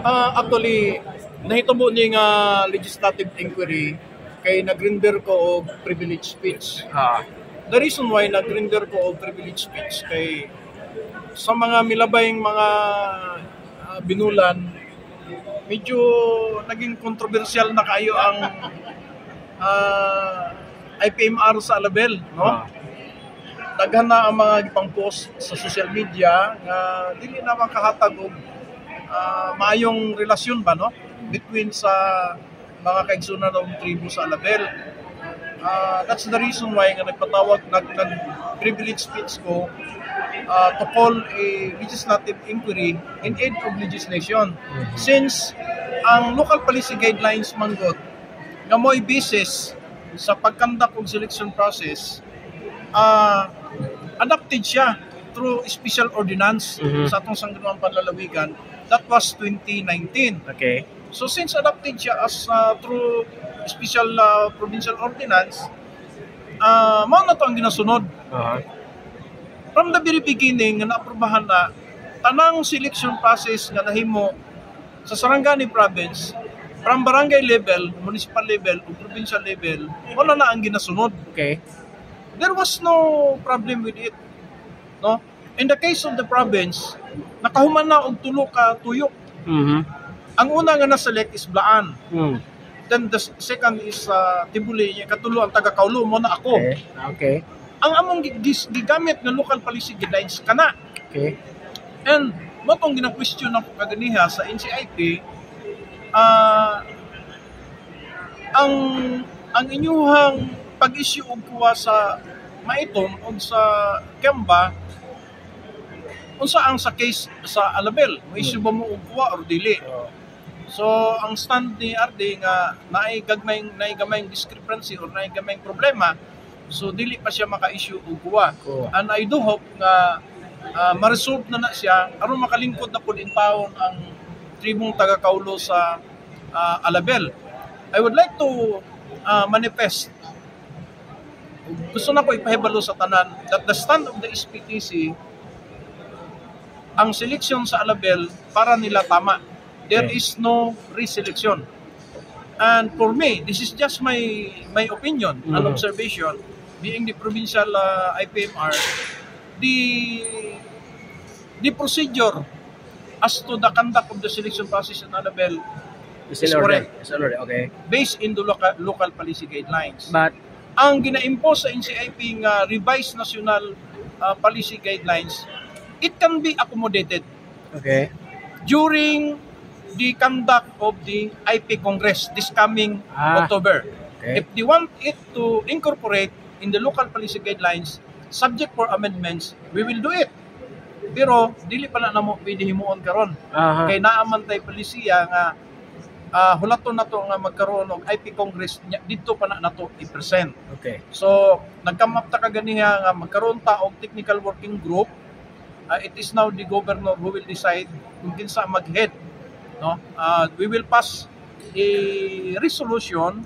Actually, nahitabo ni nga legislative inquiry kay nag-render ko og privilege speech. The reason why nag-render ko og privilege speech kay sa mga milabayng mga binulan, medyo naging kontrobersyal na kayo ang IPMR sa Alabel, no? Daghan na ang mga gipang-post sa social media nga dili na makahatag og maayong relasyon ba, no, between sa mga kaigsunan ng tribo sa Alabel. That's the reason why nga nagpatawag nag-privilege speech ko to call a legislative inquiry in aid of legislation. Since ang local policy guidelines manggod nga mo'y basis sa pagkandak og selection process, adopted siya through special ordinance sa atong sangganuang panlalawigan. That was 2019. Okay. So since adopted siya as through special provincial ordinance, mao na to ang ginasunod. From the very beginning nga naaprubahan na tanang selection process nga nahimo sa Sarangani province, from barangay level, municipal level, o provincial level, wala na ang ginasunod. Okay. There was no problem with it, no? In the case of the province, nakahuman na og tulo ka tuyok. Ang una nga na-select is Blaan. Then the second is Tibuli, katulo ang taga-Kaulo mo na ako. Okay. Ang among gigamit nga local policy guidelines kana. Okay. And mo tong gina-question ako kaganiha sa NCIP, ang inyuhang pag-issue og kuha sa Maitom o sa Kemba, unsa ang sa case sa Alabel, mo issue ba mo og kuha or dili? So ang stand ni RD nga naay gamayng discrepancy or naay gamayng problema, so dili pa siya maka-issue og kuha. And I do hope nga ma-resolve na siya aron makalingkod na pud in taon ang tribong taga-Kaulo sa Alabel. I would like to manifest, gusto na ko ipahibalo sa tanan that the stand of the SPTC, ang selection sa Alabel para nila tama. There is no reselection. And for me, this is just my opinion and observation, being the provincial IPMR, the procedure as to the conduct of the selection process in Alabel is correct. Okay. Based in the local policy guidelines. But ang gina-impose sa NCIP nga revised national policy guidelines, it can be accommodated. Okay. During the conduct of the IP Congress this coming October. Okay. If they want it to incorporate in the local policy guidelines, subject for amendments, we will do it. Pero dili pa na namo pwede himuon karon. Kay naaman tay polisiya nga hulaton na to nga magkaroon og IP Congress dito pa na nato i-present. Okay. So nagkam up ta kaganiha nga magkaroon ta og technical working group. It is now the governor who will decide kung kinsa mag-head, no? We will pass a resolution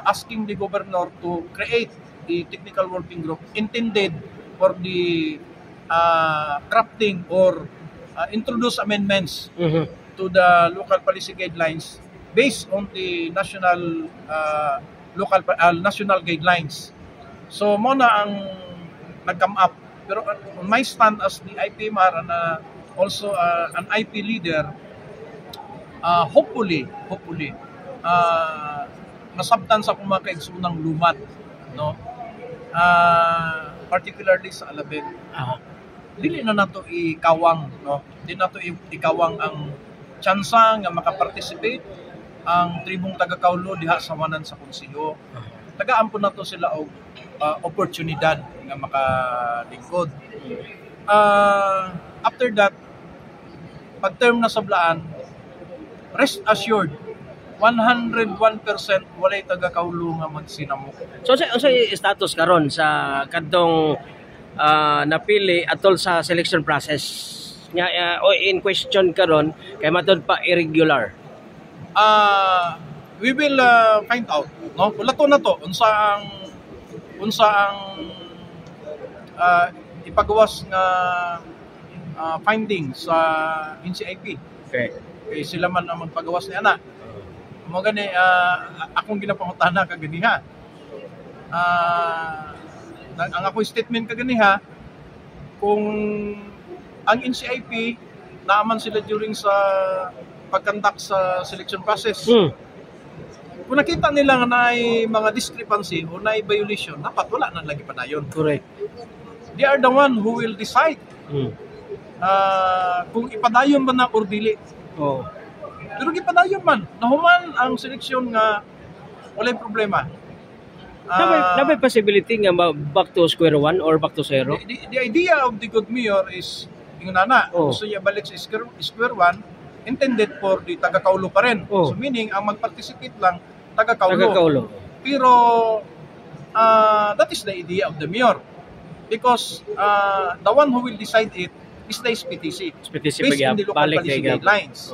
asking the governor to create the technical working group intended for the crafting or introduce amendments to the local policy guidelines based on the national national guidelines. So mo na ang nag-come up. Pero on my stand as the IPMR and also an IP leader, hopefully masabtan sa kung mga kaigsunang lumat, no? Particularly sa Alabel. Dili na nato ikawang, no? Dili nato ikawang ang tsansa nga makaparticipate ang tribong taga-Kaulo diha sa wanan sa konseho. Tagaan po nato sila og oportunidad nga makalingkod. After that, pag term na sa Blaan, rest assured 101% walay taga-Kaulo nga magsinamok. So sa status karon sa kadtong napili atol sa selection process nga in question karon kay matud pa irregular. We will find out, no? Wala na to unsa ang ipagawas nga findings sa NCIP. Okay. kay sila man ang magpagawas ni ana. Mo gani akong ginapangutana kaganiha. Ang akong statement kaganiha, kung ang NCIP naaman sila during sa pagkandak sa selection process. Kung nakita nila na ay mga discrepancy o na ay violation, dapat wala na lagi pa na yun. Correct. They are the one who will decide kung ipadayon ba na or dili. Oh. Pero ipadayon man, nahuman ang seleksyon nga walay problema. Nabay possibility nga back to square one or back to zero? The idea of the good mayor is yung nana, gusto niya balik sa square one, intended for the taga-Kaulo pa rin. So meaning, ang mag-participate lang, taga-Kaulo. Pero, that is the idea of the mayor. Because the one who will decide it is the SPTC. Based on the local policy guidelines.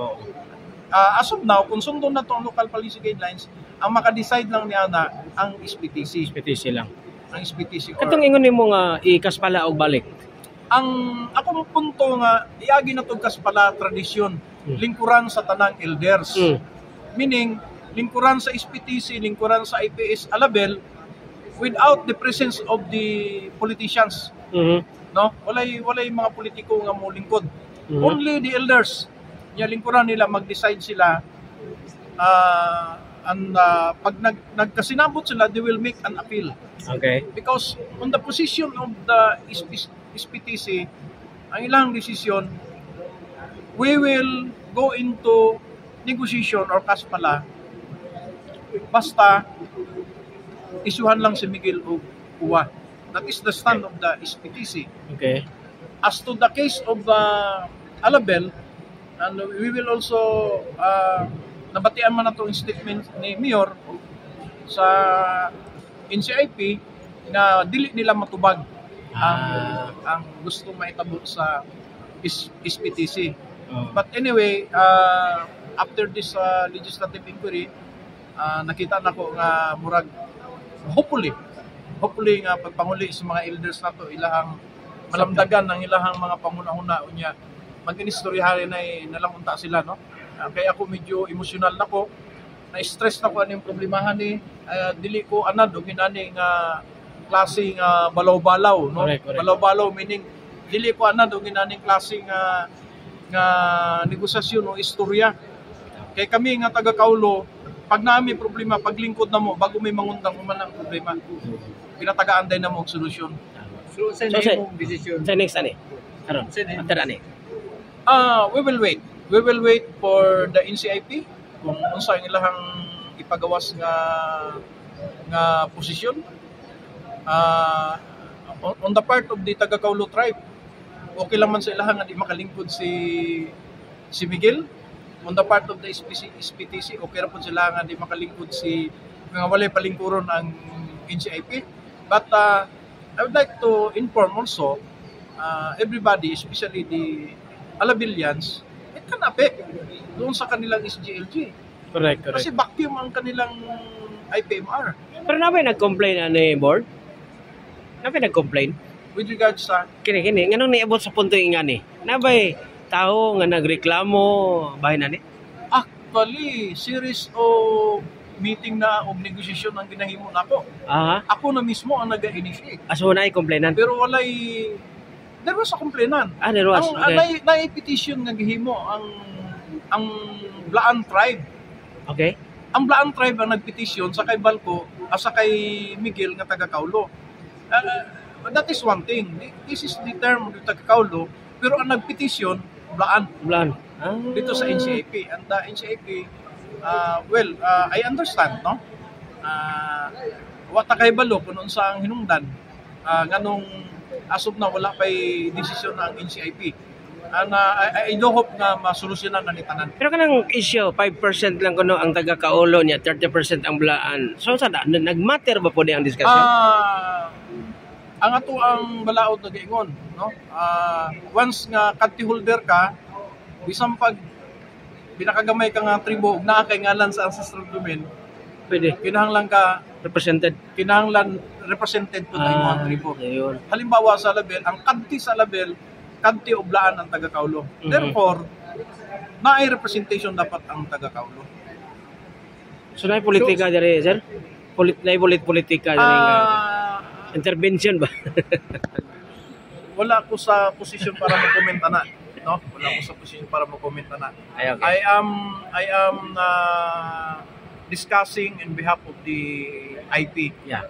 As of now, kung sundon na itong local policy guidelines, ang maka-decide lang niya na ang SPTC. SPTC lang. Ang SPTC. Katong ingon nimo nga ikas pala og balik. Ang akong punto nga iagi na tug kaspala tradisyon, lingkuran sa tanang elders. Meaning lingkuran sa SPTC, lingkuran sa IPS Alabel without the presence of the politicians. No? Walay mga politiko nga mo lingkod. Only the elders. Nya lingkuran nila mag-decide sila pag nagkasinabot sila, they will make an appeal. Okay. Because on the position of the SPTC, ang ilang decision, we will go into negotiation or kaspala basta isuhan lang si Miguel o Uwa. That is the stand of the SPTC. Okay. As to the case of Alabel, and we will also nabatian man na itong statement ni Mayor sa NCIP na dili nila matubag ang gusto maitabo sa SPTC. But anyway, after this legislative inquiry, nakita na ko nga murag hopefully nga pagpanguli sa mga elders nato ilahang malamdagan ng ilahang mga panguna-una unya mag-inistoryahan na nalangunta sila, no? Kaya ako medyo emosyonal na ko, na-stress na ko anong problemahan ni dili ko anad og inani nga klase nga balaw-balaw, no? Correct. Balaw-balaw meaning dili ko anad og inani klase nga negosasyon o istorya. Kay kami nga taga-Kaulo, pag naami problema, paglingkod na mo bago may mangundang man ang problema, pinatagaan din na mo og solusyon. So sa imong decision Sa next ani. Karon. After ani. We will wait. We will wait for the NCIP kung unsa ang ilahang ipagawas nga posisyon. On the part of the taga-Kaulo tribe, okay lang man sa ilahang nga di makalingkod si Miguel. On the part of the SPTC, okay ra pud sila nga di makalingkod si nga walay palingkuron ang NCIP. But I would like to inform also everybody, especially the Alabilians, it can affect doon sa kanilang SGLG. Correct. Kasi vacuum ang kanilang IPMR. Pero nabay nag-complain ani board? Nabay nag-complain? With regards sa Kini nganong niabot sa punto ingani? Nabay tao nga nagreklamo bahin ani? actually series of meeting na o negosasyon ang ginahimo nako. Ako na mismo ang naga-initiate. So na i-complainan. Pero there was a complainant. There was. Okay. Na-petition nga gihimo ang Blaan tribe. Okay. Ang Blaan tribe ang nagpetisyon sa kay Balco sa kay Miguel nga taga-Kaulo. That is one thing. This is the term of taga-Kaulo, pero ang nagpetisyon Blaan. Dito sa NCIP. And the NCIP, I understand, no? Wata kay Balo kung unsa ang hinungdan nganong as of na wala pa'y desisyon ng NCIP. And I do hope na masolusyonan na ni tanan. Pero kanang issue, 5% lang kuno ang taga-Kaulo niya, 30% ang Blaan. So sada nagmatter ba po di ang discussion? Ang ato ang balaod na giingon, no? Once nga carte holder ka, bisang pag pinakagamay ka nga tribo na kay ngalan sa ancestral domain, Pwede. kinahanglan ka Represented. represented po tayo mga tribo. Ayun. Halimbawa sa Label, ang kanti sa Label, kanti o Blaan ang taga-Kaulo. Therefore, na ay representation dapat ang taga-kaulo. So na politika diri sir? Politika diri nga intervention ba? Wala ako sa posisyon para mag-comment na, no? Wala ako sa posisyon para mag-comment na. Ay, okay. I am discussing in behalf of the IP. Yeah.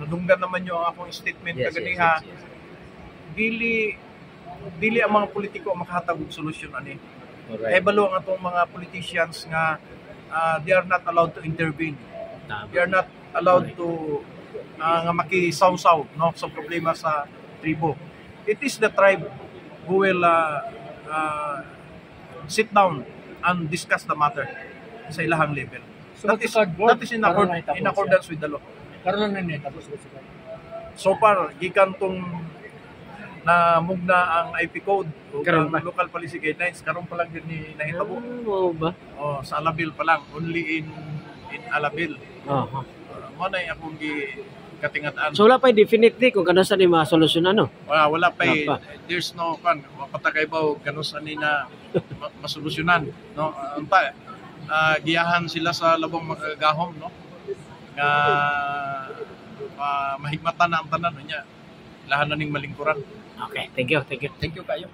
Nadunggan naman yung akong statement kaganiha. Yes. Dili ang mga politiko ang makahatag og solusyon ani. Alright. Balo ang atong mga politicians nga they are not allowed to intervene. Tama. They are not allowed to nga makisawsaw no sa problema sa tribo. It is the tribe who will sit down and discuss the matter sa ilahang level. So, That is in accordance with the law. Karon na niya tapos So far, gikan tong na mugna ang IP code o Karon ang pa. local policy guidelines karon pa lang din ni nahitabo. Oo ba? Oh, sa Alabil pa lang, only in Alabil. Oo. Mo na akong katingataan. So wala pa definitely kung kano sa ni masolusyonan no. Wala pa Wala pa. there's no kan mapatakay ba og kanus ani na masolusyonan no. Unta giyahan sila sa labong magagahom no. Nga mahigmatan na ang tanan niya. Lahan na ning malingkuran. Okay, thank you. Thank you kayo.